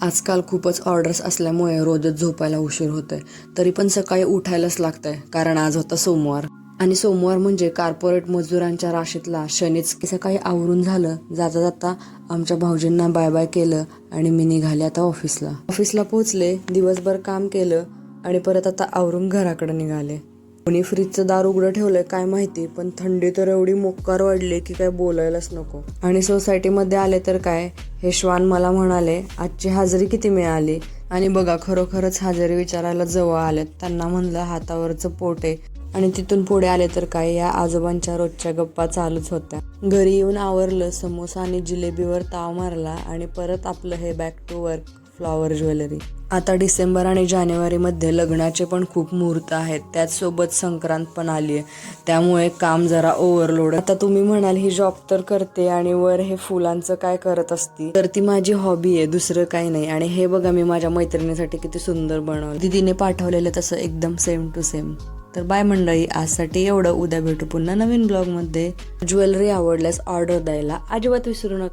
आजकाल खूपच ऑर्डर्स असल्यामुळे रोजच झोपायला उशीर होतोय. तरी पण सकाळी उठायलाच लागतंय, कारण आज होता सोमवार. आणि सोमवार म्हणजे कॉर्पोरेट मजुरांच्या राशीतला शनीच. सकाळी आवरून झालं, जाता जाता आमच्या भाऊजींना बाय बाय केलं आणि मी निघाले आता ऑफिसला पोहोचले, दिवसभर काम केलं आणि परत आता आवरून घराकडे निघाले. कोणी फ्रीजचं दार उघडं ठेवलंय काय माहिती, पण थंडी तर एवढी मोक्कार वाढली की काय बोलायलाच नको. आणि सोसायटीमध्ये आले तर काय, हे श्वान मला म्हणाले आजची हाजरी किती मिळाली. आणि बघा खरोखरच हाजरी विचारायला जवळ आलेत. त्यांना म्हणलं हातावरचं पोट आहे. आणि तिथून पुढे आले तर काय, या आजोबांच्या रोजच्या गप्पा चालूच होत्या. घरी येऊन आवरलं, समोसा आणि जिलेबीवर ताव मारला आणि परत आपलं हे back to work, flower jewellery. आता डिसेंबर आणि जानेवारीमध्ये लग्नाचे पण खूप मुहूर्त आहेत, त्याचसोबत संक्रांत पण आली आहे, त्यामुळे काम जरा ओव्हरलोड. आता तुम्ही म्हणाल ही जॉब तर करते आणि वर हे फुलांचं काय करत असती, तर ती माझी हॉबी आहे, दुसरं काही नाही. आणि हे बघा मी माझ्या मैत्रिणीसाठी किती सुंदर बनवलं, दीदीने पाठवलेलं तसं एकदम सेम टू सेम. तर बाय मंडळी, आजसाठी एवढं. उद्या भेटू पुन्हा नवीन ब्लॉगमध्ये. ज्वेलरी आवडल्यास ऑर्डर द्यायला अजिबात विसरू नका.